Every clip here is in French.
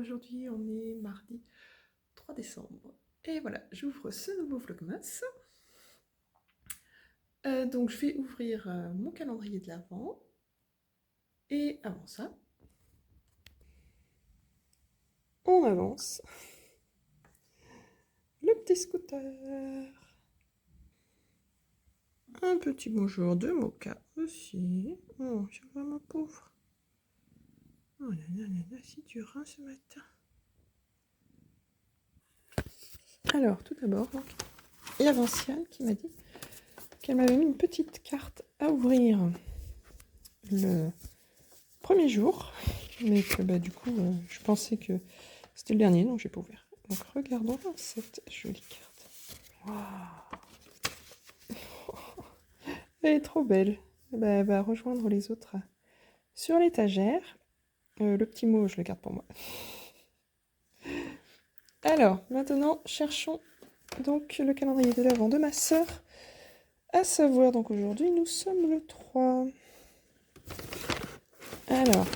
aujourd'hui on est mardi 3 décembre. Et voilà, j'ouvre ce nouveau Vlogmas. Donc je vais ouvrir mon calendrier de l'Avent. Et avant ça, on avance. Le petit scooter. Un petit bonjour de Mocha aussi. Oh, c'est vraiment pauvre. Oh là là là là, si dur hein, ce matin. Alors, tout d'abord, il y a Vinciane qui m'a dit qu'elle m'avait mis une petite carte à ouvrir le premier jour, mais que du coup, je pensais que c'était le dernier, donc j'ai pas ouvert. Donc regardons cette jolie carte. Waouh, elle est trop belle. Elle va rejoindre les autres sur l'étagère. Le petit mot, je le garde pour moi. Alors, maintenant, cherchons donc le calendrier de l'Avent de ma sœur. À savoir, donc aujourd'hui, nous sommes le 3. Alors.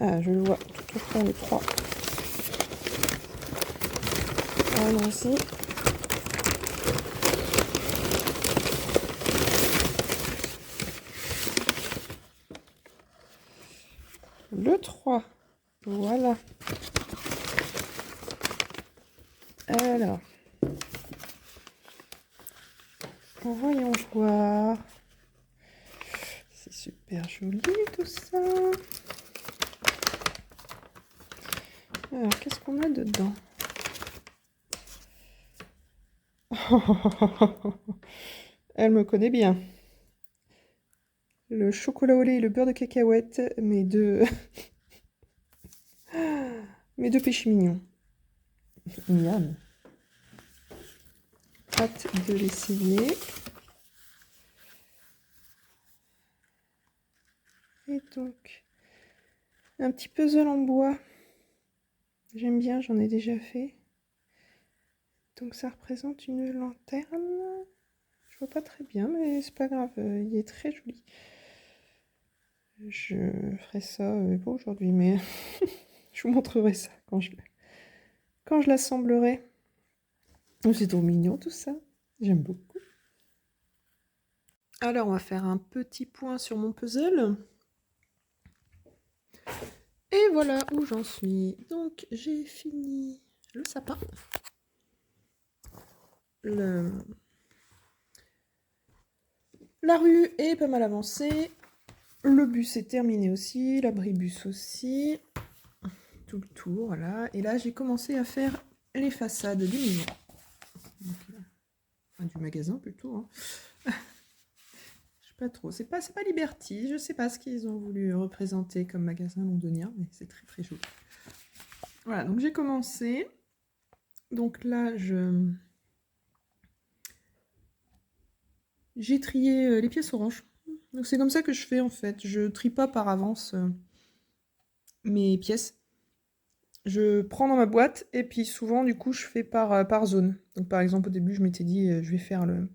Ah, je le vois tout au fond, le 3. Allons-y. Le 3. Voilà. Alors. Voyons voir. C'est super joli tout ça. Alors, qu'est-ce qu'on a dedans? Elle me connaît bien. Le chocolat au lait et le beurre de cacahuète, mes deux péchés mignons. Miam. Hâte de l'essayer. Et donc, un petit puzzle en bois. J'aime bien, j'en ai déjà fait. Donc ça représente une lanterne. Je vois pas très bien, mais c'est pas grave, il est très joli. Je ferai ça, pas aujourd'hui, mais je vous montrerai ça quand je l'assemblerai. C'est trop mignon tout ça, j'aime beaucoup. Alors on va faire un petit point sur mon puzzle. Et voilà où j'en suis. Donc j'ai fini le sapin. La rue est pas mal avancée. Le bus est terminé aussi, l'abribus aussi. Tout le tour, voilà. Et là, j'ai commencé à faire les façades du maison. Du magasin plutôt. Hein. Je sais pas trop. C'est pas Liberty. Je sais pas ce qu'ils ont voulu représenter comme magasin londonien, mais c'est très très joli. Voilà, donc j'ai commencé. Donc là, j'ai trié les pièces oranges. Donc c'est comme ça que je fais en fait. Je trie pas par avance mes pièces. Je prends dans ma boîte et puis souvent du coup je fais par zone. Donc par exemple au début je m'étais dit je vais faire le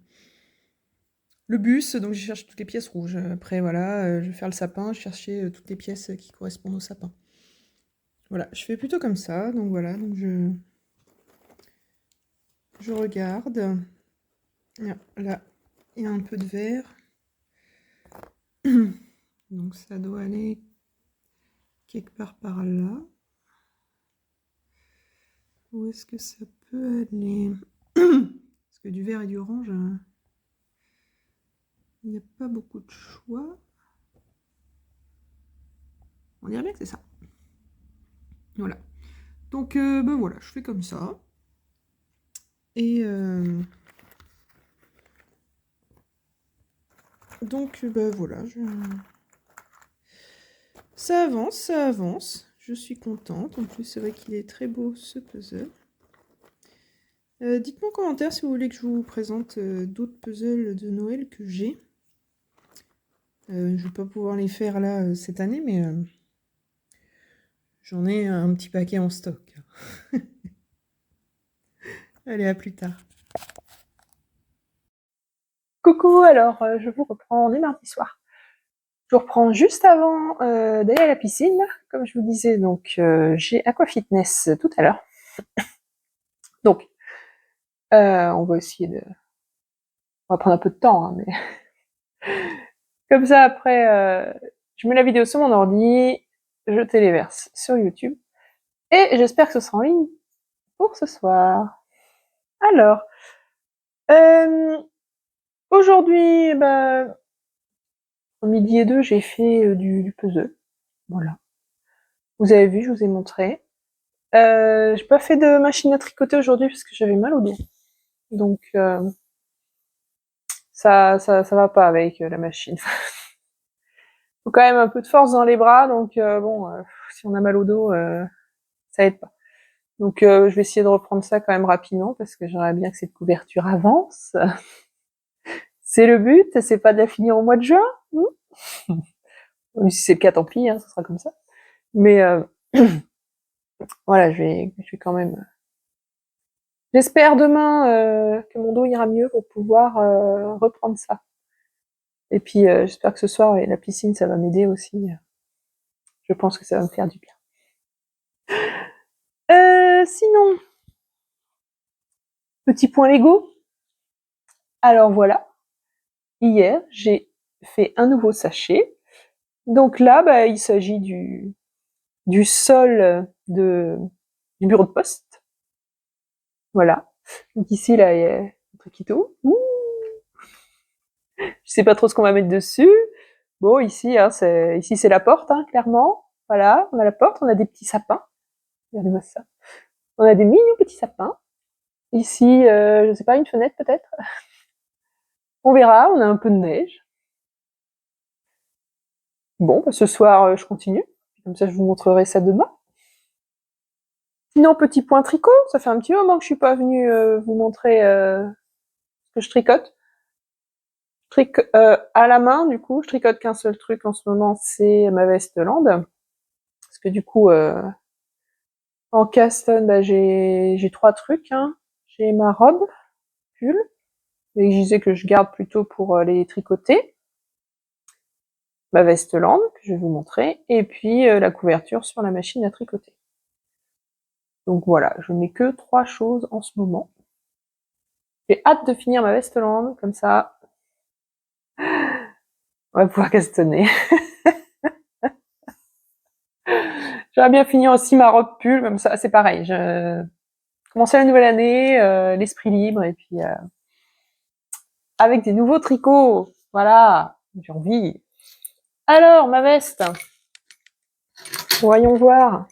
bus, donc je cherche toutes les pièces rouges. Après voilà, je vais faire le sapin, je cherchais toutes les pièces qui correspondent au sapin. Voilà, je fais plutôt comme ça, donc voilà, donc je regarde. Là, il y a un peu de vert. Donc ça doit aller quelque part par là. Où est-ce que ça peut aller? Parce que du vert et du orange, il n'y a pas beaucoup de choix. On dirait bien que c'est ça. Voilà. Donc, voilà, je fais comme ça. Et donc, voilà. Ça avance, ça avance. Je suis contente. En plus, c'est vrai qu'il est très beau, ce puzzle. Dites-moi en commentaire si vous voulez que je vous présente d'autres puzzles de Noël que j'ai. Je vais pas pouvoir les faire là cette année, mais j'en ai un petit paquet en stock. Allez, à plus tard. Coucou, alors je vous reprends, on est mardi soir. Je vous reprends juste avant d'aller à la piscine, comme je vous disais, donc j'ai Aquafitness tout à l'heure. Donc, on va essayer de... On va prendre un peu de temps, hein, mais comme ça après, je mets la vidéo sur mon ordi, je téléverse sur YouTube, et j'espère que ce sera en ligne pour ce soir. Alors, euh, aujourd'hui, bah, au midi et deux, j'ai fait du puzzle. Voilà. Vous avez vu, je vous ai montré. J'ai pas fait de machine à tricoter aujourd'hui parce que j'avais mal au dos. Donc ça va pas avec la machine. Faut quand même un peu de force dans les bras, donc si on a mal au dos, ça aide pas. Donc je vais essayer de reprendre ça quand même rapidement parce que j'aimerais bien que cette couverture avance. C'est le but, c'est pas de la finir au mois de juin. Si c'est le cas, tant pis, hein, ça sera comme ça. Mais voilà, je vais quand même. J'espère demain que mon dos ira mieux pour pouvoir reprendre ça. Et puis j'espère que ce soir, la piscine, ça va m'aider aussi. Je pense que ça va me faire du bien. Sinon, petit point Lego. Alors voilà, hier, j'ai fait un nouveau sachet. Donc là, bah, il s'agit du sol du bureau de poste. Voilà. Donc ici, là, il y a notre Kito. Je sais pas trop ce qu'on va mettre dessus. Bon, ici, hein, ici c'est la porte, hein, clairement. Voilà, on a la porte, on a des petits sapins. Regardez-moi ça. On a des mignons petits sapins. Ici, je sais pas, une fenêtre peut-être. On verra, on a un peu de neige. Bon, bah, ce soir, je continue. Comme ça, je vous montrerai ça demain. Sinon, petit point tricot, ça fait un petit moment que je suis pas venue vous montrer ce que je tricote. À la main, du coup, je tricote qu'un seul truc en ce moment, c'est ma veste Land. Parce que du coup, en custom, bah, j'ai trois trucs. Hein. J'ai ma robe, pull, et je disais que je garde plutôt pour les tricoter. Ma veste Land, que je vais vous montrer, et puis la couverture sur la machine à tricoter. Donc voilà, je n'ai que trois choses en ce moment. J'ai hâte de finir ma veste Land, comme ça, on va pouvoir castonner. J'aimerais bien finir aussi ma robe pull, comme ça, c'est pareil. Je commencer la nouvelle année, l'esprit libre, et puis avec des nouveaux tricots. Voilà, j'ai envie. Alors, ma veste, voyons voir.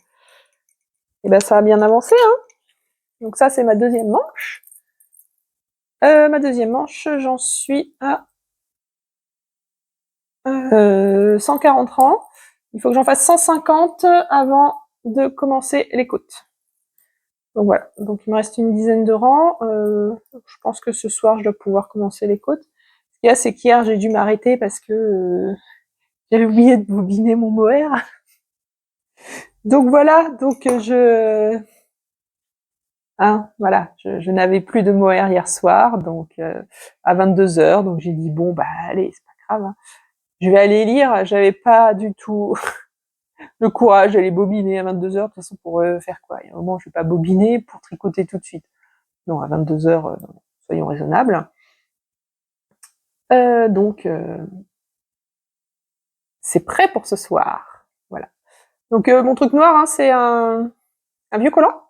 Eh ben, ça a bien avancé, hein. Donc ça, c'est ma deuxième manche. Ma deuxième manche, j'en suis à 140 rangs. Il faut que j'en fasse 150 avant de commencer les côtes. Donc voilà, donc il me reste une dizaine de rangs. Je pense que ce soir, je dois pouvoir commencer les côtes. Ce qu'il y a, c'est qu'hier, j'ai dû m'arrêter parce que j'avais oublié de bobiner mon mohair. Donc voilà, donc voilà, je n'avais plus de mohair hier soir, donc à 22h, donc j'ai dit bon bah allez, c'est pas grave, hein. Je vais aller lire. J'avais pas du tout le courage d'aller bobiner à 22h, de toute façon pour faire quoi. Il y a un moment, je vais pas bobiner pour tricoter tout de suite. Non, à 22h, soyons raisonnables. Donc c'est prêt pour ce soir. Voilà. Donc mon truc noir, hein, c'est un vieux collant.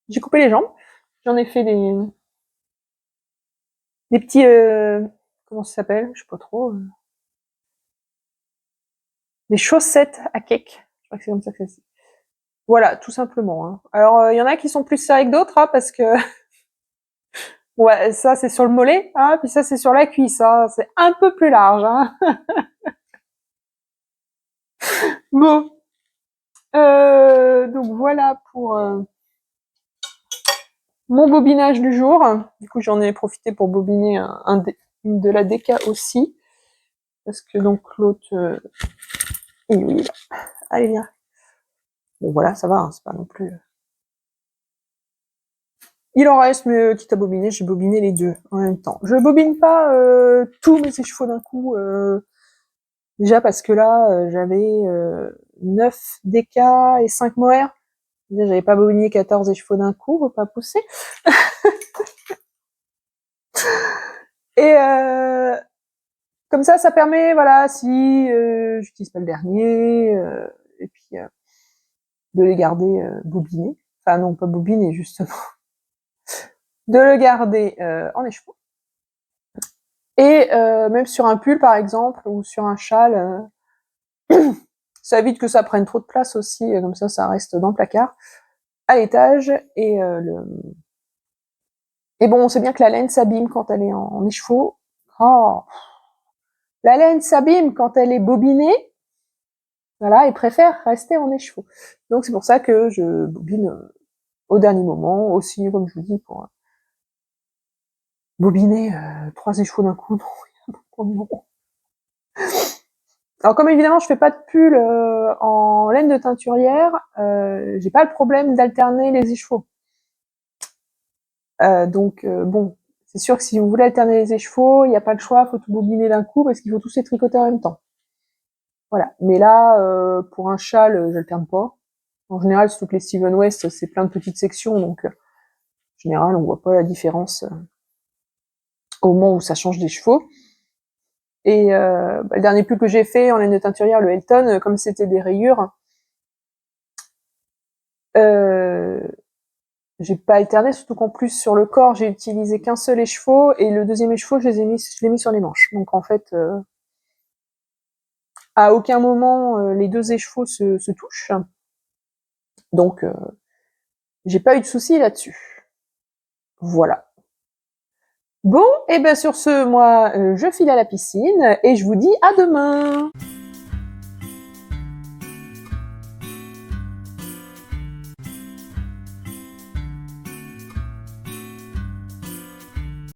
J'ai coupé les jambes. J'en ai fait des petits comment ça s'appelle, je sais pas trop, des chaussettes à cake. Je crois que c'est comme ça que c'est. Voilà, tout simplement. Hein. Alors il y en a qui sont plus serrés que d'autres, hein, parce que ouais, ça c'est sur le mollet, hein, puis ça c'est sur la cuisse, hein, c'est un peu plus large. Hein. Bon, donc voilà pour mon bobinage du jour. Du coup, j'en ai profité pour bobiner une de la DK aussi. Parce que donc l'autre... oui, allez, viens. Bon, voilà, ça va, hein, c'est pas non plus... Il en reste, mais quitte à bobiner, j'ai bobiné les deux en même temps. Je bobine pas tous mes échevaux d'un coup, déjà parce que là, j'avais 9 DK et 5 mohair. Déjà, j'avais pas bobiné 14 échevaux d'un coup, faut pas pousser. Et comme ça permet, voilà, si j'utilise pas le dernier, et puis de les garder bobinés. Enfin non, pas bobinés, justement. De le garder en écheveau. Et même sur un pull, par exemple, ou sur un châle, ça évite que ça prenne trop de place aussi, comme ça reste dans le placard, à l'étage, et bon, on sait bien que la laine s'abîme quand elle est en écheveau. Oh. La laine s'abîme quand elle est bobinée, voilà, et préfère rester en écheveau. Donc c'est pour ça que je bobine au dernier moment, aussi, comme je vous dis, pour bobiner 3 échevaux d'un coup, non. Alors comme évidemment je fais pas de pull en laine de teinturière, j'ai pas le problème d'alterner les écheveaux. Donc bon, c'est sûr que si vous voulez alterner les écheveaux, il n'y a pas le choix, faut tout bobiner d'un coup parce qu'il faut tous les tricoter en même temps. Voilà. Mais là, pour un châle, j'alterne pas. En général, surtout que les Steven West, c'est plein de petites sections, donc en général, on voit pas la différence au moment où ça change des chevaux. Et le dernier pull que j'ai fait en laine de teinturière, le Elton, comme c'était des rayures, j'ai pas alterné, surtout qu'en plus sur le corps, j'ai utilisé qu'un seul écheveau, et le deuxième écheveau, je l'ai mis sur les manches. Donc en fait, à aucun moment les deux écheveaux se touchent. Donc j'ai pas eu de soucis là-dessus. Voilà. Bon, et bien sur ce, moi, je file à la piscine, et je vous dis à demain.